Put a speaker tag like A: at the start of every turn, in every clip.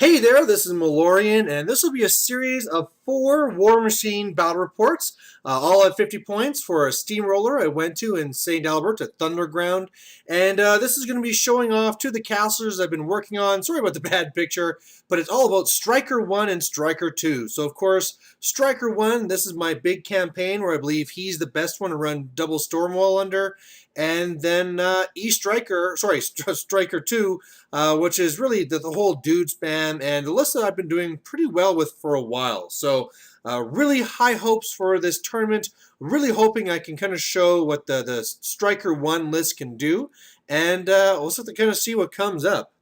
A: Hey there, this is Malorian, and this will be a series of 4 War Machine battle reports, all at 50 points for a Steamroller I went to in St. Albert at Thunderground. And this is going to be showing off 2 of the castles I've been working on. Sorry about the bad picture, but it's all about Styrker1 and Styrker2. So, of course, Styrker1, this is my big campaign where I believe he's the best one to run double stormwall under. And then Stryker2, which is really the whole dude spam and the list that I've been doing pretty well with for a while. So really high hopes for this tournament. Really hoping I can kind of show what the Stryker1 list can do. And we'll have to kind of see what comes up.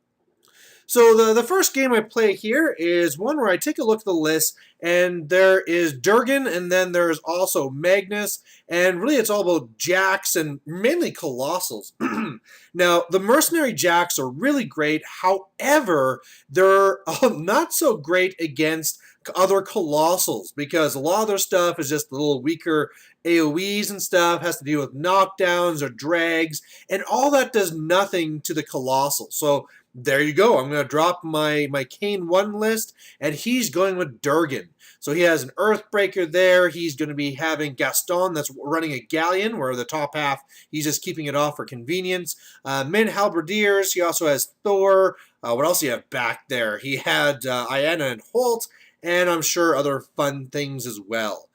A: So the first game I play here is one where I take a look at the list, and there is Durgin, and then there's also Magnus, and really it's all about jacks and mainly colossals. Now, the mercenary jacks are really great, however, they're not so great against other colossals, because a lot of their stuff is just a little weaker AoEs and stuff, has to deal with knockdowns or drags, and all that does nothing to the colossal. So there you go. I'm going to drop my Kane 1 list, and he's going with Durgin. So he has an Earthbreaker there. He's going to be having Gaston that's running a Galleon, where the top half, he's just keeping it off for convenience. Mid Halberdiers, he also has Thor. What else do you have back there? He had Iana and Holt, and I'm sure other fun things as well.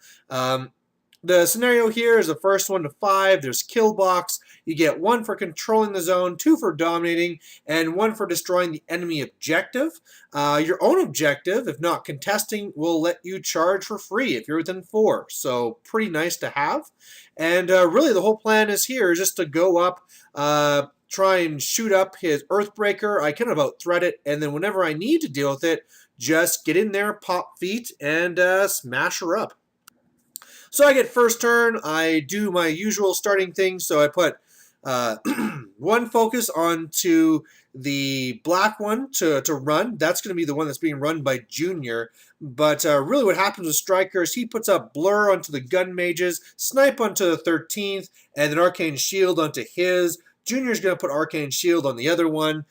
A: The scenario here is the first 1 to 5. There's kill box. You get 1 for controlling the zone, 2 for dominating, and 1 for destroying the enemy objective. Your own objective, if not contesting, will let you charge for free if you're within 4. So pretty nice to have. And really the whole plan is here is just to go up, try and shoot up his Earthbreaker. I kind of out-threat it, and then whenever I need to deal with it, just get in there, pop feet, and smash her up. So I get first turn, I do my usual starting thing, so I put 1 focus onto the black one to run. That's going to be the one that's being run by Junior. But really what happens with Stryker is he puts up Blur onto the gun mages, Snipe onto the 13th, and then Arcane Shield onto his. Junior's going to put Arcane Shield on the other one.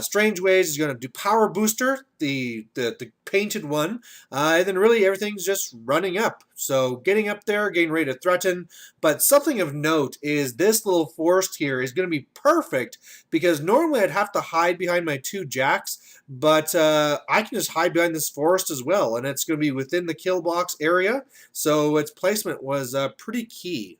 A: Strange Ways is going to do Power Booster, the painted one, and then really everything's just running up. So getting up there, getting ready to threaten. But something of note is this little forest here is going to be perfect, because normally I'd have to hide behind my 2 jacks, but I can just hide behind this forest as well, and it's going to be within the kill box area, so its placement was pretty key.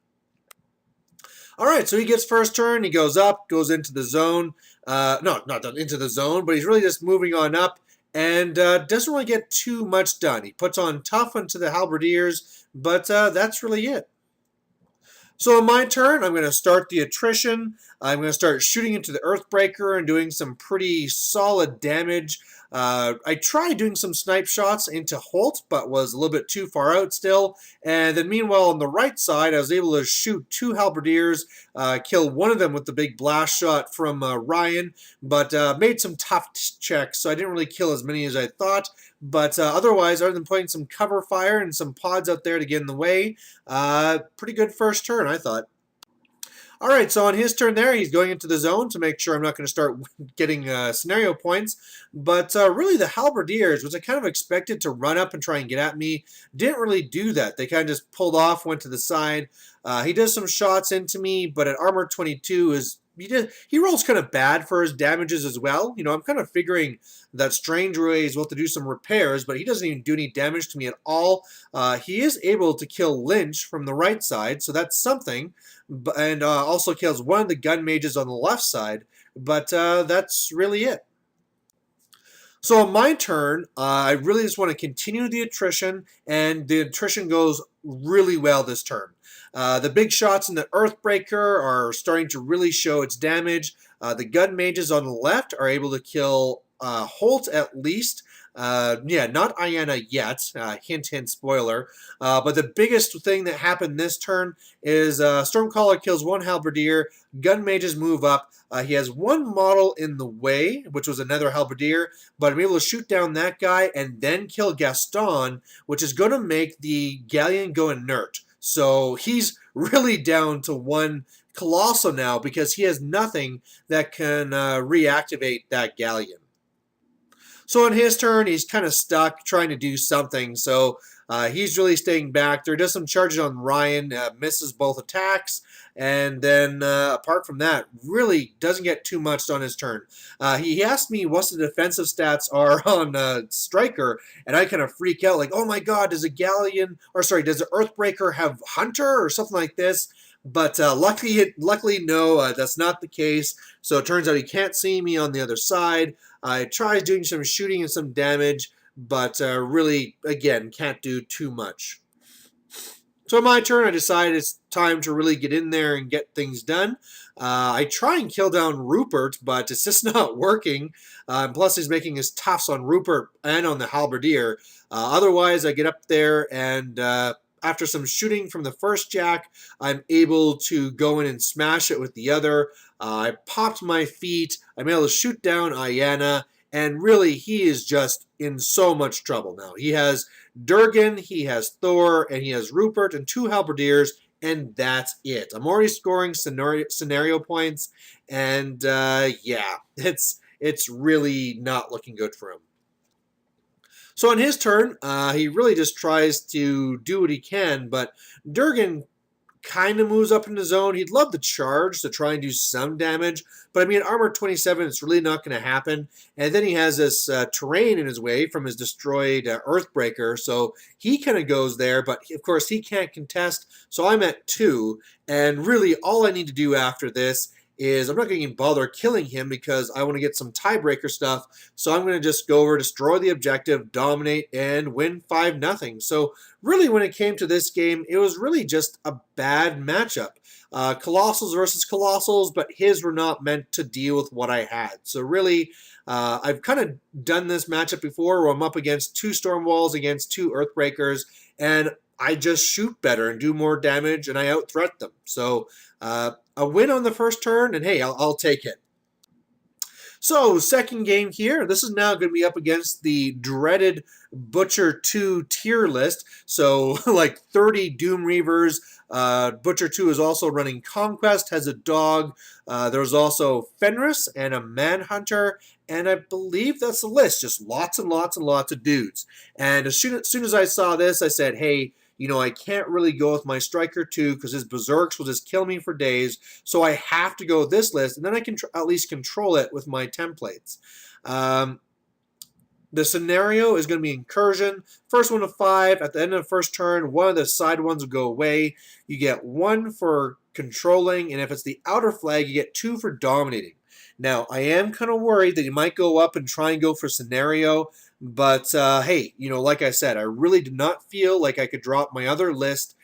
A: Alright, so he gets first turn, he goes up, goes into the zone. No, not into the zone, but he's really just moving on up and doesn't really get too much done. He puts on tough onto the Halberdiers, but that's really it. So on my turn, I'm going to start the attrition. I'm going to start shooting into the Earthbreaker and doing some pretty solid damage. I tried doing some snipe shots into Holt, but was a little bit too far out still. And then meanwhile, on the right side, I was able to shoot 2 Halberdiers, kill one of them with the big blast shot from Ryan, but made some tough checks, so I didn't really kill as many as I thought. But otherwise, other than putting some cover fire and some pods out there to get in the way, pretty good first turn, I thought. Alright, so on his turn there, he's going into the zone to make sure I'm not going to start getting scenario points. But really the Halberdiers, which I kind of expected to run up and try and get at me, didn't really do that. They kind of just pulled off, went to the side. He does some shots into me, but at armor 22 he rolls kind of bad for his damages as well. You know, I'm kind of figuring that Strange Ways will have to do some repairs, but he doesn't even do any damage to me at all. He is able to kill Lynch from the right side, so that's something, and also kills one of the gun mages on the left side, but that's really it. So on my turn, I really just want to continue the attrition, and the attrition goes really well this turn. The big shots in the Earthbreaker are starting to really show its damage. The gun mages on the left are able to kill Holt at least. Yeah, not Iana yet. Hint, hint, spoiler. But the biggest thing that happened this turn is Stormcaller kills 1 Halberdier. Gun mages move up. He has 1 model in the way, which was another Halberdier, but I'm able to shoot down that guy and then kill Gaston, which is going to make the Galleon go inert. So he's really down to 1 Colossal now because he has nothing that can reactivate that Galleon. So on his turn, he's kind of stuck trying to do something. So he's really staying back there. Does some charges on Ryan, misses both attacks. And then apart from that, really doesn't get too much on his turn. He asked me what the defensive stats are on Striker, and I kind of freak out like, oh my god, does a Galleon, or sorry, does an Earthbreaker have Hunter or something like this? But luckily, no, that's not the case. So it turns out he can't see me on the other side. I tried doing some shooting and some damage, but really, again, can't do too much. So on my turn, I decided it's time to really get in there and get things done. I try and kill down Rupert, but it's just not working. Plus, he's making his toughs on Rupert and on the Halberdier. Otherwise, I get up there and after some shooting from the first Jack, I'm able to go in and smash it with the other. I popped my feet. I'm able to shoot down Ayana. And really, he is just in so much trouble now. He has Durgin, he has Thor, and he has Rupert and 2 Halberdiers, and that's it. I'm already scoring scenario points, and yeah, it's really not looking good for him. So on his turn, he really just tries to do what he can, but Durgin kind of moves up in the zone. He'd love to charge to try and do some damage, but I mean, armor 27, it's really not going to happen. And then he has this terrain in his way from his destroyed Earthbreaker, so he kind of goes there, but of course he can't contest, so I'm at 2, and really all I need to do after this is I'm not going to even bother killing him because I want to get some tiebreaker stuff, so I'm going to just go over, destroy the objective, dominate, and win 5-0. So really when it came to this game, it was really just a bad matchup. Colossals versus Colossals, but his were not meant to deal with what I had. So really, I've kind of done this matchup before where I'm up against 2 Stormwalls against 2 Earthbreakers, and I just shoot better and do more damage, and I out-threat them. So a win on the first turn, and hey, I'll take it. So, second game here. This is now going to be up against the dreaded Butcher 2 tier list. So, like 30 Doom Reavers. Butcher 2 is also running Conquest, has a dog. There's also Fenris and a Manhunter. And I believe that's the list. Just lots and lots and lots of dudes. And as soon as I saw this, I said, hey, you know, I can't really go with my Striker 2 because his Berserks will just kill me for days. So I have to go with this list, and then I can at least control it with my templates. The scenario is going to be Incursion. First one to 5. At the end of the first turn, one of the side ones will go away. You get 1 for controlling, and if it's the outer flag, you get 2 for dominating. Now, I am kind of worried that you might go up and try and go for scenario, but hey, you know, like I said, I really did not feel like I could drop my other list.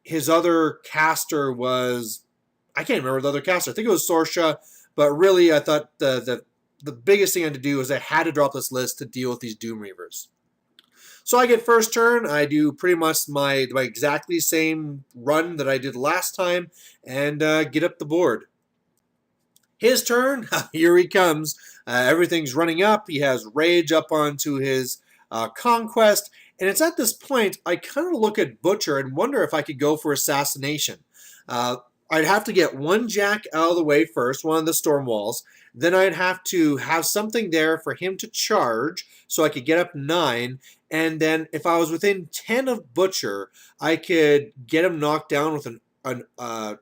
A: His other caster was, I can't remember the other caster. I think it was Sorsha, but really I thought the biggest thing I had to do was I had to drop this list to deal with these Doom Reavers. So I get first turn. I do pretty much my exactly same run that I did last time and get up the board. His turn, here he comes. Everything's running up. He has Rage up onto his Conquest. And it's at this point, I kind of look at Butcher and wonder if I could go for Assassination. I'd have to get 1 Jack out of the way first, one of the Stormwalls. Then I'd have to have something there for him to charge so I could get up 9. And then if I was within 10 of Butcher, I could get him knocked down with an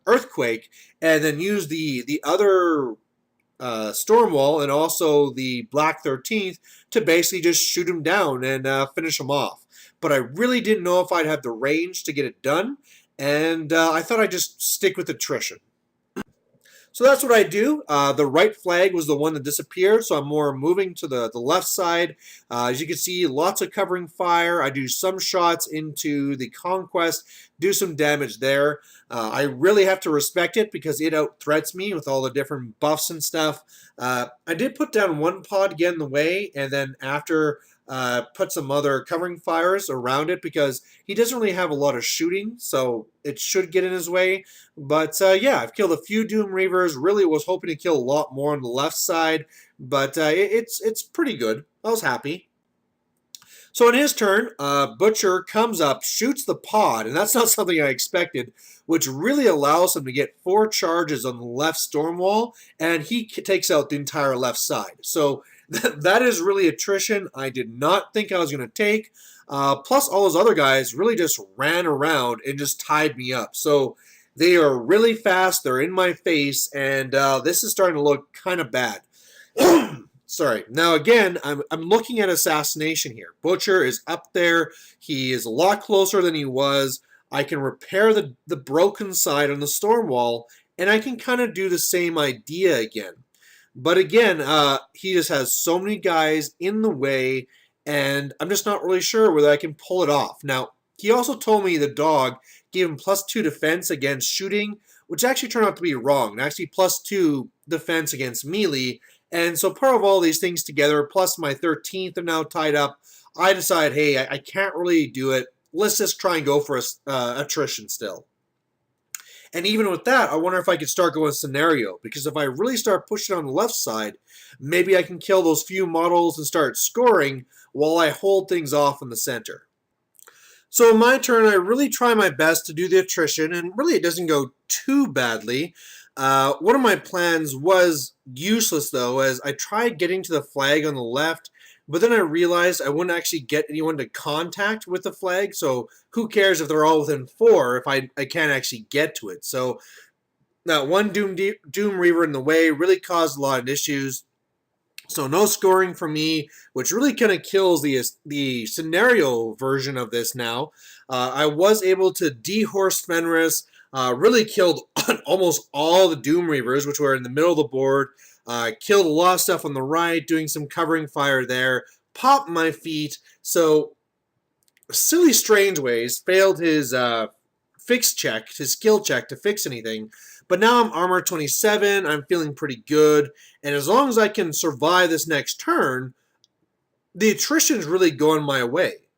A: Earthquake, and then use the other Stormwall and also the Black 13th to basically just shoot him down and finish him off. But I really didn't know if I'd have the range to get it done, and I thought I'd just stick with attrition. So that's what I do. The right flag was the one that disappeared, so I'm more moving to the left side. As you can see, lots of covering fire. I do some shots into the Conquest, do some damage there. I really have to respect it because it out-threats me with all the different buffs and stuff. I did put down 1 pod get in the way, and then after put some other covering fires around it because he doesn't really have a lot of shooting, so it should get in his way. But yeah, I've killed a few Doom Reavers. Really was hoping to kill a lot more on the left side, but it's pretty good. I was happy. So in his turn, Butcher comes up, shoots the pod, and that's not something I expected, which really allows him to get 4 charges on the left Stormwall, and he takes out the entire left side. So That is really attrition I did not think I was going to take. Plus, all those other guys really just ran around and just tied me up. So they are really fast. They're in my face, and this is starting to look kind of bad. Sorry. Now, again, I'm looking at assassination here. Butcher is up there. He is a lot closer than he was. I can repair the broken side on the storm wall, and I can kind of do the same idea again. But again, he just has so many guys in the way, and I'm just not really sure whether I can pull it off. Now, he also told me the dog gave him +2 defense against shooting, which actually turned out to be wrong. Actually, +2 defense against melee. And so part of all these things together, plus my 13th are now tied up, I decide, hey, I can't really do it. Let's just try and go for attrition still. And even with that, I wonder if I could start going scenario, because if I really start pushing on the left side, maybe I can kill those few models and start scoring while I hold things off in the center. So in my turn, I really try my best to do the attrition, and really it doesn't go too badly. One of my plans was useless, though, as I tried getting to the flag on the left, but then I realized I wouldn't actually get anyone to contact with the flag, so who cares if they're all within 4 if I can't actually get to it. So that one Doom Reaver in the way really caused a lot of issues. So no scoring for me, which really kind of kills the scenario version of this now. I was able to dehorse Fenris, really killed almost all the Doom Reavers, which were in the middle of the board. Killed a lot of stuff on the right, doing some covering fire there. Popped my feet. So Silly Strangeways failed his fix check, his skill check to fix anything. But now I'm armor 27, I'm feeling pretty good, and as long as I can survive this next turn, the attrition's really going my way.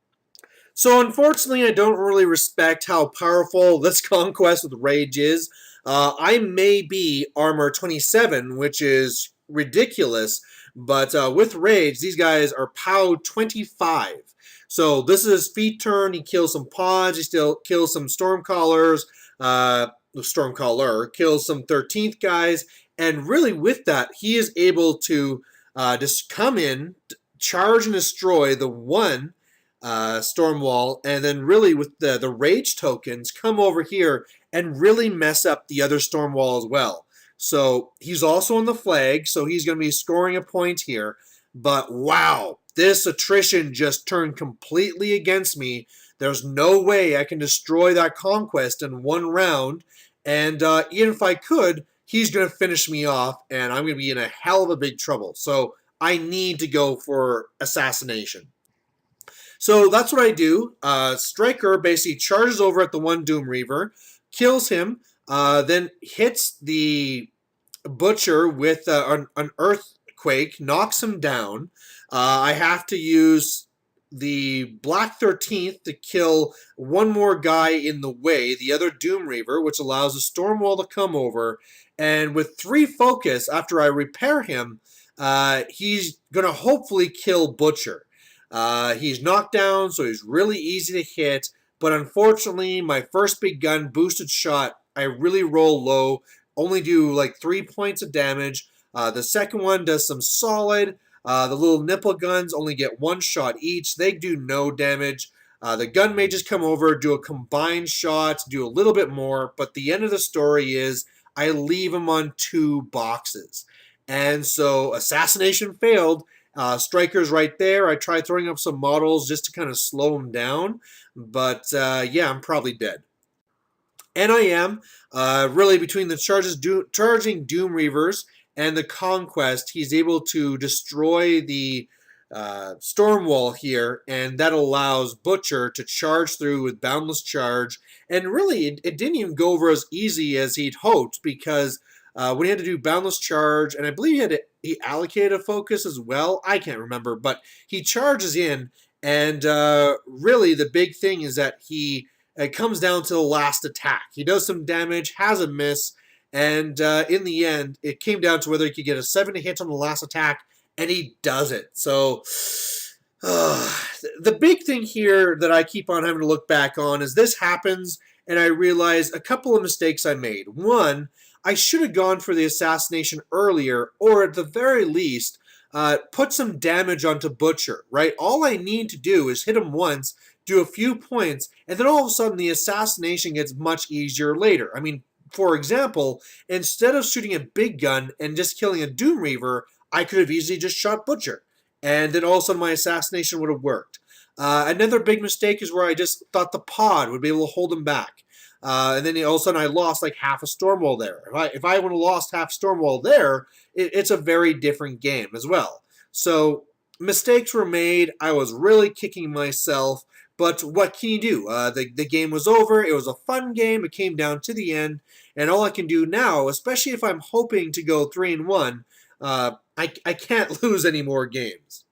A: So unfortunately, I don't really respect how powerful this conquest with Rage is. I may be armor 27, which is ridiculous, but with Rage, these guys are POW 25. So this is his feet turn, he kills some pods, he still kills some Stormcaller, kills some 13th guys, and really with that, he is able to just come in, charge and destroy the one stormwall, and then really with the rage tokens come over here and really mess up the other stormwall as well. So he's also on the flag, so he's going to be scoring a point here. But wow, this attrition just turned completely against me. There's no way I can destroy that conquest in one round. And even if I could, he's going to finish me off, and I'm going to be in a hell of a big trouble. So I need to go for assassination. So that's what I do. Stryker basically charges over at the one Doom Reaver, kills him, then hits the Butcher with an Earthquake, knocks him down. I have to use the Black 13th to kill one more guy in the way, the other Doom Reaver, which allows the Stormwall to come over. And with 3 focus, after I repair him, he's going to hopefully kill Butcher. He's knocked down, so he's really easy to hit. But unfortunately, my first big gun boosted shot, I really roll low, only do like 3 points of damage. The second one does some solid. The little nipple guns only get 1 shot each. They do no damage. The gun mages come over, do a combined shot, do a little bit more. But the end of the story is I leave them on 2 boxes. And so assassination failed. Stryker's right there. I tried throwing up some models just to kind of slow him down. But yeah, I'm probably dead. And I am. Really, between the charging Doom Reavers and the Conquest, he's able to destroy the Stormwall here, and that allows Butcher to charge through with Boundless Charge. And really, it didn't even go over as easy as he'd hoped, because when he had to do Boundless Charge, and I believe he allocated a focus as well, I can't remember, but he charges in, and really the big thing is that it comes down to the last attack. He does some damage, has a miss, and in the end, it came down to whether he could get a 7 to hit on the last attack, and he does it. So the big thing here that I keep on having to look back on is this happens, and I realize a couple of mistakes I made. One, I should have gone for the assassination earlier, or at the very least, put some damage onto Butcher, right? All I need to do is hit him once, do a few points, and then all of a sudden the assassination gets much easier later. I mean, for example, instead of shooting a big gun and just killing a Doom Reaver, I could have easily just shot Butcher, and then all of a sudden my assassination would have worked. Another big mistake is where I just thought the pod would be able to hold him back. And then all of a sudden I lost like half a stormwall there. If I would have lost half stormwall there, it's a very different game as well. So mistakes were made. I was really kicking myself. But what can you do? The game was over. It was a fun game. It came down to the end. And all I can do now, especially if I'm hoping to go 3-1, I can't lose any more games.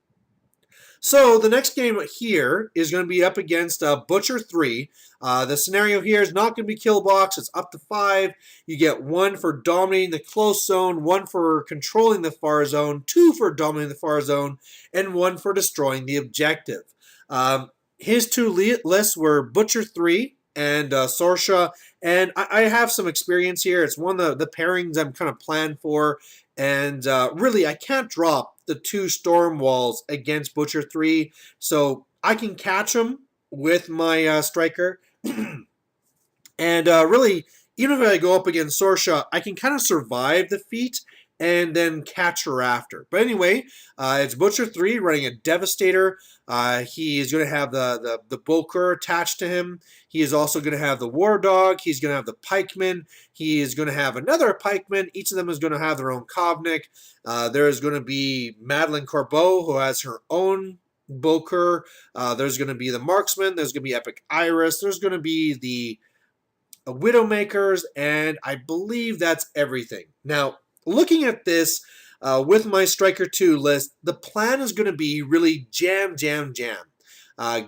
A: So the next game here is going to be up against Butcher 3. The scenario here is not going to be kill box. It's up to 5. You get 1 for dominating the close zone, 1 for controlling the far zone, 2 for dominating the far zone, and 1 for destroying the objective. His two lists were Butcher 3 and Sorsha, and I have some experience here. It's one of the pairings I'm kind of planned for, and really I can't drop the 2 storm walls against Butcher 3, so I can catch him with my Striker. And really, even if I go up against Sorsha, I can kind of survive the feat and then catch her after. But anyway, it's Butcher 3 running a Devastator. He is going to have the Boker attached to him. He is also going to have the War Dog. He's going to have the Pikeman. He is going to have another Pikeman. Each of them is going to have their own Kovnik. There is going to be Madeline Corbeau, who has her own Boker. There's going to be the Marksman. There's going to be Epic Iris. There's going to be the Widowmakers, and I believe that's everything. Now, looking at this with my Striker 2 list, the plan is going to be really jam.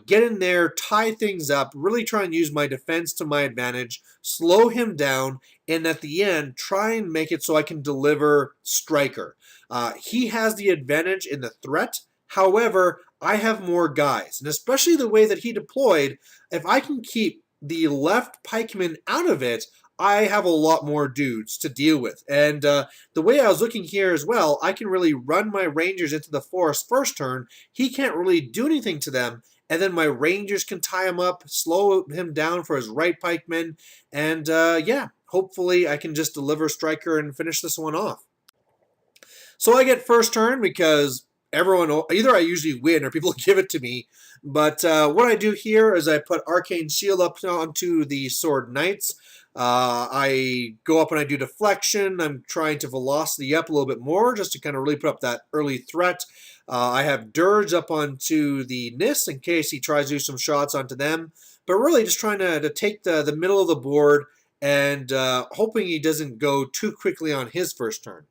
A: Get in there, tie things up, really try and use my defense to my advantage, slow him down, and at the end, try and make it so I can deliver Striker. He has the advantage in the threat. However, I have more guys, and especially the way that he deployed, if I can keep the left pikeman out of it, I have a lot more dudes to deal with. And the way I was looking here as well, I can really run my rangers into the forest first turn. He can't really do anything to them. And then my rangers can tie him up, slow him down for his right pikeman. And yeah, hopefully I can just deliver Striker and finish this one off. So I get first turn because everyone, either I usually win or people give it to me. But what I do here is I put Arcane Shield up onto the Sword Knights. I go up and I do Deflection. I'm trying to velocity up a little bit more just to kind of really put up that early threat. I have Dirge up onto the Nis in case he tries to do some shots onto them. But really just trying to take the middle of the board and hoping he doesn't go too quickly on his first turn.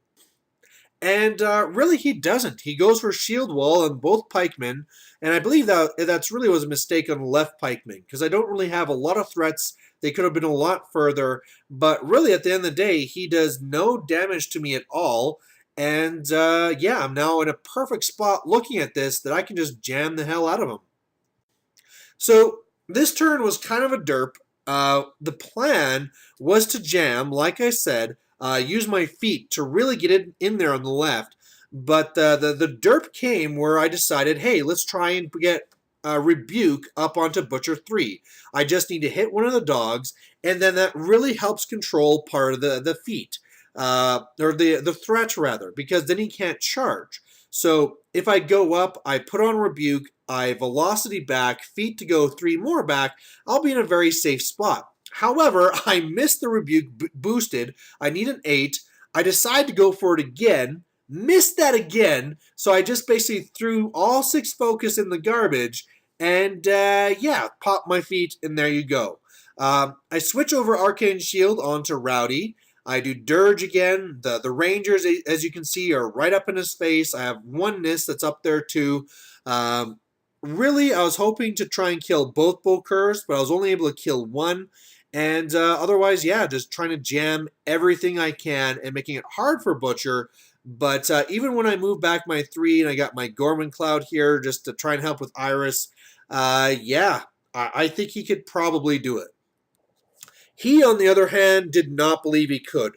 A: And really, he doesn't. He goes for Shield Wall on both pikemen, and I believe that's really was a mistake on the left pikeman, because I don't really have a lot of threats. They could have been a lot further, but really, at the end of the day, he does no damage to me at all, and yeah, I'm now in a perfect spot looking at this that I can just jam the hell out of him. So this turn was kind of a derp. The plan was to jam, like I said, use my feet to really get in there on the left. But the derp came where I decided, hey, let's try and get Rebuke up onto Butcher 3. I just need to hit one of the dogs, and then that really helps control part of the feat. Or the threat, rather, because then he can't charge. So if I go up, I put on Rebuke, I velocity back, feet to go 3 more back, I'll be in a very safe spot. However, I missed the Rebuke boosted. I need an 8. I decide to go for it again, missed that again, so I just basically threw all 6 focus in the garbage, and yeah, pop my feet, and there you go. I switch over Arcane Shield onto Rowdy. I do Dirge again. The Rangers, as you can see, are right up in his face. I have one Nis that's up there too. Really, I was hoping to try and kill both Bokers, but I was only able to kill one. And otherwise, yeah, just trying to jam everything I can and making it hard for Butcher. But even when I move back my 3 and I got my Gorman Cloud here just to try and help with Iris, yeah, I think he could probably do it. He, on the other hand, did not believe he could.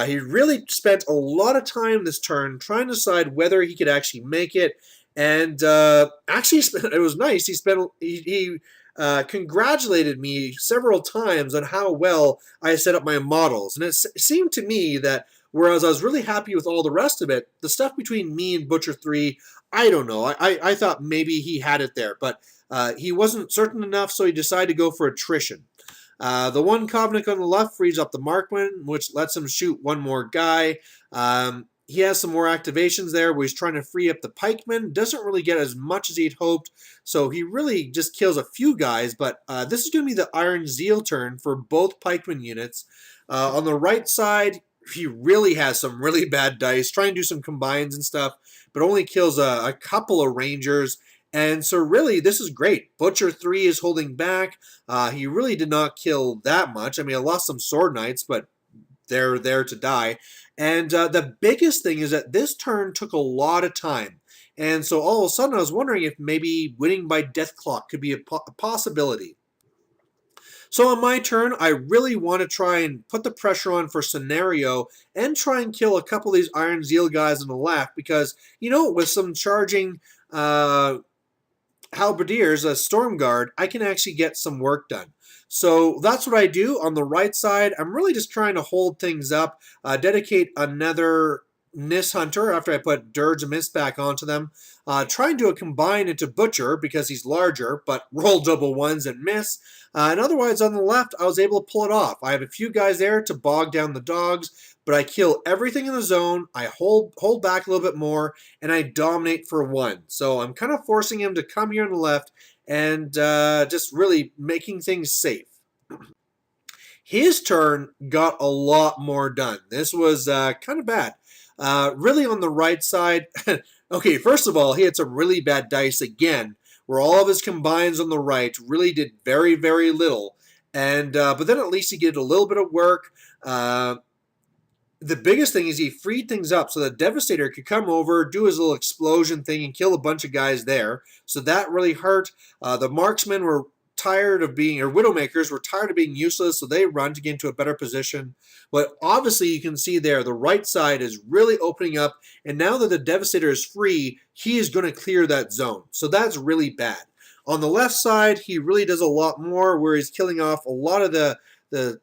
A: He really spent a lot of time this turn trying to decide whether he could actually make it, and actually, it was nice. He congratulated me several times on how well I set up my models, and it seemed to me that whereas I was really happy with all the rest of it, the stuff between me and Butcher 3, I don't know. I thought maybe he had it there, but he wasn't certain enough, so he decided to go for attrition. The one Kovnik on the left frees up the Markman, which lets him shoot one more guy. He has some more activations there where he's trying to free up the pikeman. Doesn't really get as much as he'd hoped, so he really just kills a few guys, but this is going to be the Iron Zeal turn for both pikeman units. On the right side, he really has some really bad dice, trying to do some combines and stuff, but only kills a couple of rangers. And so really, this is great. Butcher 3 is holding back. He really did not kill that much. I mean, I lost some Sword Knights, but they're there to die. And the biggest thing is that this turn took a lot of time. And so all of a sudden, I was wondering if maybe winning by Death Clock could be a possibility. So on my turn, I really want to try and put the pressure on for scenario and try and kill a couple of these Iron Zeal guys on the left because, you know, with some charging halberdiers, a storm guard, I can actually get some work done. So that's what I do. On the right side, I'm really just trying to hold things up, dedicate another Nis Hunter after I put Dirge and Mist back onto them. Try and do a combine into Butcher because he's larger, but roll double ones and miss. And otherwise, on the left, I was able to pull it off. I have a few guys there to bog down the dogs, but I kill everything in the zone. I hold back a little bit more, and I dominate for one. So I'm kind of forcing him to come here on the left and just really making things safe. His turn got a lot more done. This was kind of bad. Really on the right side, okay, first of all, he had some really bad dice again, where all of his combines on the right really did very, very little. And but then at least he did a little bit of work. The biggest thing is he freed things up so the Devastator could come over, do his little explosion thing, and kill a bunch of guys there. So that really hurt. The marksmen were tired of being, or Widowmakers were tired of being useless, so they run to get into a better position. But obviously you can see there, the right side is really opening up, and now that the Devastator is free, he is going to clear that zone. So that's really bad. On the left side, he really does a lot more, where he's killing off a lot of the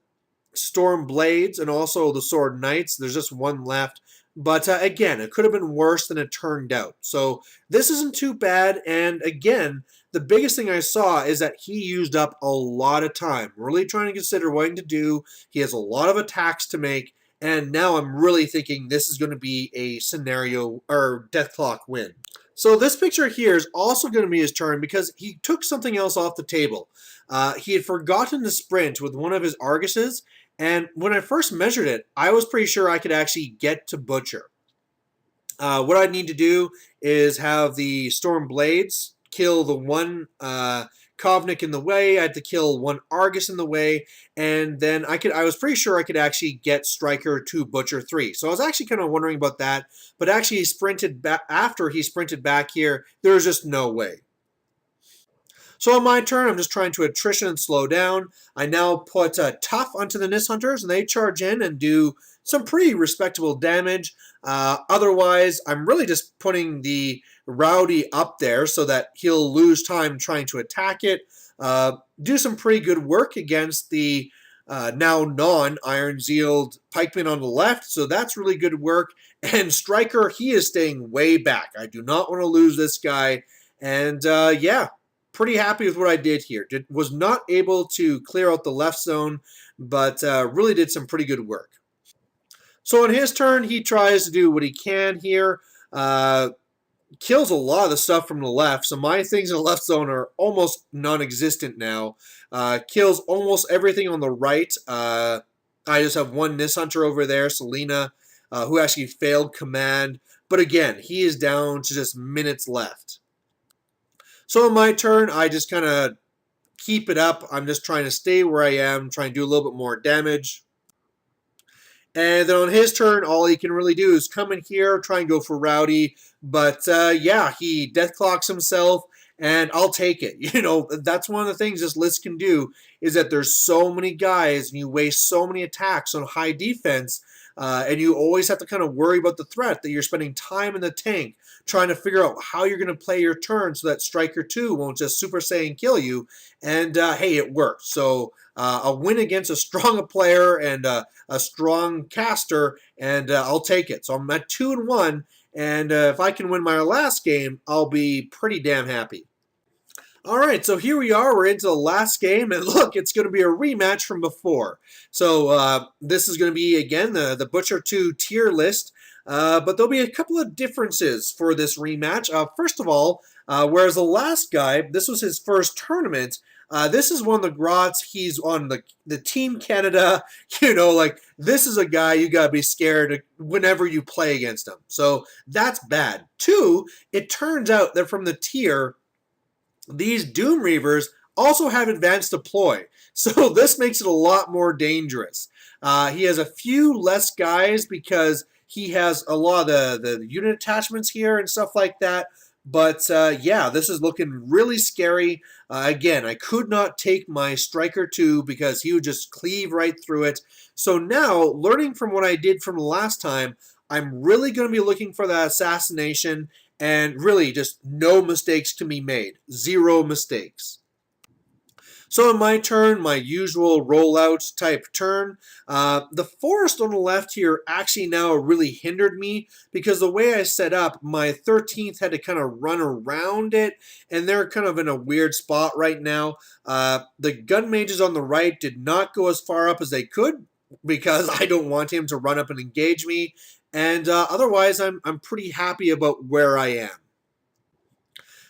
A: Storm Blades and also the Sword Knights. There's just one left. But again, it could have been worse than it turned out. So this isn't too bad. And again, the biggest thing I saw is that he used up a lot of time, really trying to consider what to do. He has a lot of attacks to make. And now I'm really thinking this is going to be a scenario or Death Clock win. So this picture here is also going to be his turn because he took something else off the table. He had forgotten to sprint with one of his Arguses, and when I first measured it, I was pretty sure I could actually get to Butcher. What I'd need to do is have the Storm Blades kill the one Kovnik in the way. I had to kill one Argus in the way, and then I was pretty sure I could actually get Striker to Butcher 3. So I was actually kind of wondering about that, but actually he sprinted back after he sprinted back here. There was just no way. So on my turn, I'm just trying to attrition and slow down. I now put Tough onto the Nis Hunters, and they charge in and do some pretty respectable damage. Otherwise, I'm really just putting the Rowdy up there so that he'll lose time trying to attack it. Do some pretty good work against the now non-Iron Zealed Pikeman on the left, so that's really good work. And Striker, he is staying way back. I do not want to lose this guy. And yeah, pretty happy with what I did here. Was not able to clear out the left zone, but really did some pretty good work. So on his turn, he tries to do what he can here. Kills a lot of the stuff from the left, so my things in the left zone are almost non-existent now. Kills almost everything on the right. I just have one Nis Hunter over there, Selena, who actually failed command. But again, he is down to just minutes left. So on my turn, I just kind of keep it up. I'm just trying to stay where I am, trying to do a little bit more damage. And then on his turn, all he can really do is come in here, try and go for Rowdy. But yeah, he death clocks himself, and I'll take it. You know, that's one of the things this list can do, is that there's so many guys, and you waste so many attacks on high defense, and you always have to kind of worry about the threat that you're spending time in the tank trying to figure out how you're going to play your turn so that Striker 2 won't just Super Saiyan kill you. And hey, it worked. So a win against a strong player and a strong caster, and I'll take it. So I'm at 2-1, and if I can win my last game, I'll be pretty damn happy. All right, so here we are. We're into the last game, and look, it's going to be a rematch from before. So this is going to be, again, the Butcher 2 tier list, but there'll be a couple of differences for this rematch. First of all, whereas the last guy, this was his first tournament, this is one of the Grots. He's on the Team Canada. Like, this is a guy you got to be scared whenever you play against him. So that's bad. Two, it turns out that from the tier, these Doom Reavers also have advanced deploy, so this makes it a lot more dangerous. He has a few less guys because he has a lot of the unit attachments here and stuff like that. But yeah, this is looking really scary. Again, I could not take my Striker 2 because he would just cleave right through it. So now, learning from what I did from the last time, I'm really going to be looking for that assassination, and really just no mistakes to be made. Zero mistakes. So in my turn, my usual rollout type turn, the forest on the left here actually now really hindered me because the way I set up, my 13th had to kind of run around it, and they're kind of in a weird spot right now. The gun mages on the right did not go as far up as they could because I don't want him to run up and engage me. And otherwise, I'm pretty happy about where I am.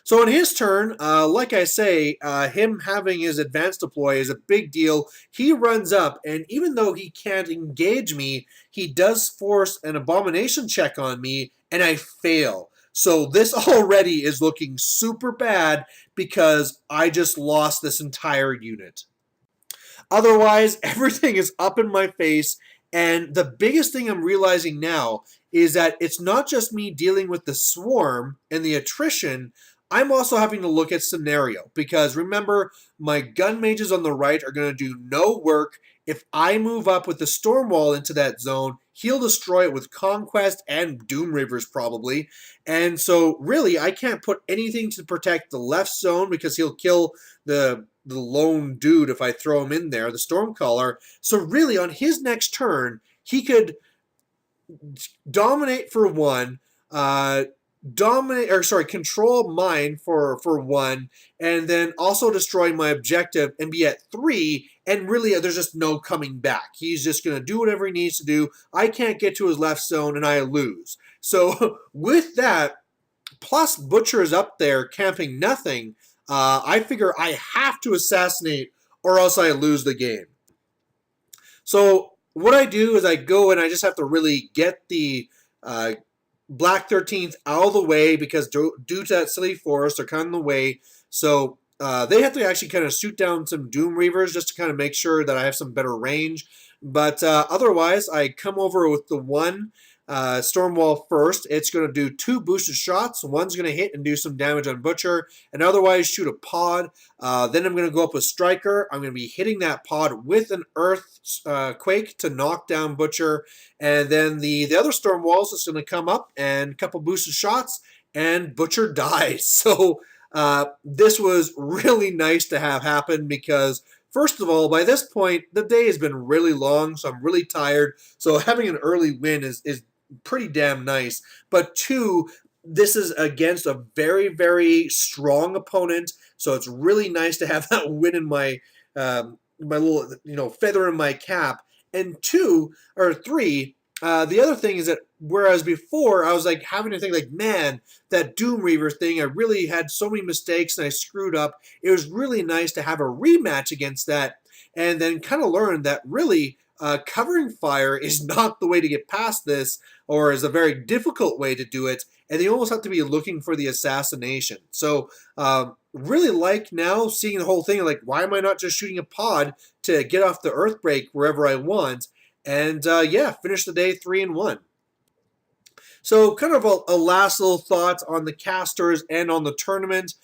A: So in his turn, like I say, him having his advanced deploy is a big deal. He runs up, and even though he can't engage me, he does force an abomination check on me, and I fail. So this already is looking super bad because I just lost this entire unit. Otherwise, everything is up in my face. And the biggest thing I'm realizing now is that it's not just me dealing with the swarm and the attrition. I'm also having to look at scenario because remember, my gun mages on the right are going to do no work. If I move up with the stormwall into that zone, he'll destroy it with Conquest and Doom Reavers probably. And so really, I can't put anything to protect the left zone because he'll kill the lone dude if I throw him in there, the Stormcaller. So really, on his next turn, he could dominate for one, control mine for one, and then also destroy my objective and be at 3, and really there's just no coming back. He's just going to do whatever he needs to do. I can't get to his left zone and I lose. So with that, plus Butcher is up there camping nothing, I figure I have to assassinate or else I lose the game. So what I do is I go and I just have to really get the Black 13th out of the way because due to that silly forest, they're kind of in the way. So they have to actually kind of shoot down some Doom Reavers just to kind of make sure that I have some better range. But otherwise, I come over with the one Stormwall first. It's going to do 2 boosted shots. One's going to hit and do some damage on Butcher, and otherwise shoot a pod. Then I'm going to go up with Striker. I'm going to be hitting that pod with an Earth Quake to knock down Butcher. And then the other Stormwalls is going to come up and a couple boosted shots, and Butcher dies. So this was really nice to have happen because first of all, by this point, the day has been really long, so I'm really tired. So having an early win is pretty damn nice. But 2, this is against a very, very strong opponent, so it's really nice to have that win in my my little feather in my cap. And 2 or 3, the other thing is that whereas before I was like having to think like, man, that Doom Reaver thing, I really had so many mistakes and I screwed up. It was really nice to have a rematch against that and then kind of learn that really covering fire is not the way to get past this, or is a very difficult way to do it, and you almost have to be looking for the assassination. So really like now seeing the whole thing, like why am I not just shooting a pod to get off the Earthbreak wherever I want? And yeah, finish the day 3-1. So kind of a last little thought on the casters and on the tournament.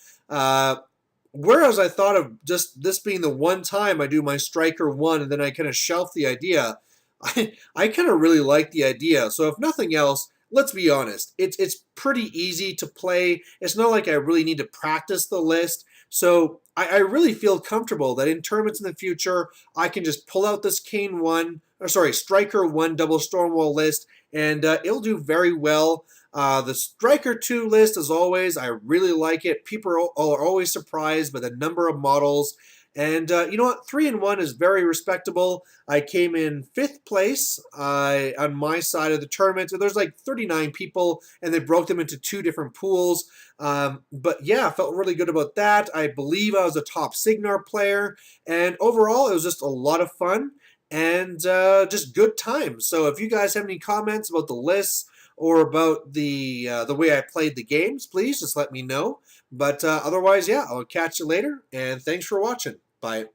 A: Whereas I thought of just this being the one time I do my Striker 1 and then I kind of shelf the idea, I kind of really like the idea. So if nothing else, let's be honest, it's pretty easy to play. It's not like I really need to practice the list. So I really feel comfortable that in tournaments in the future, I can just pull out this Kane 1, or sorry, Striker 1 double Stormwall list, and it'll do very well. The Striker 2 list, as always, I really like it. People are always surprised by the number of models. And you know what? 3 and 1 is very respectable. I came in 5th place on my side of the tournament. So there's like 39 people, and they broke them into 2 different pools. But yeah, I felt really good about that. I believe I was a top Signar player. And overall, it was just a lot of fun and just good times. So if you guys have any comments about the lists or about the way I played the games, please just let me know. But otherwise, yeah, I'll catch you later, and thanks for watching. Bye.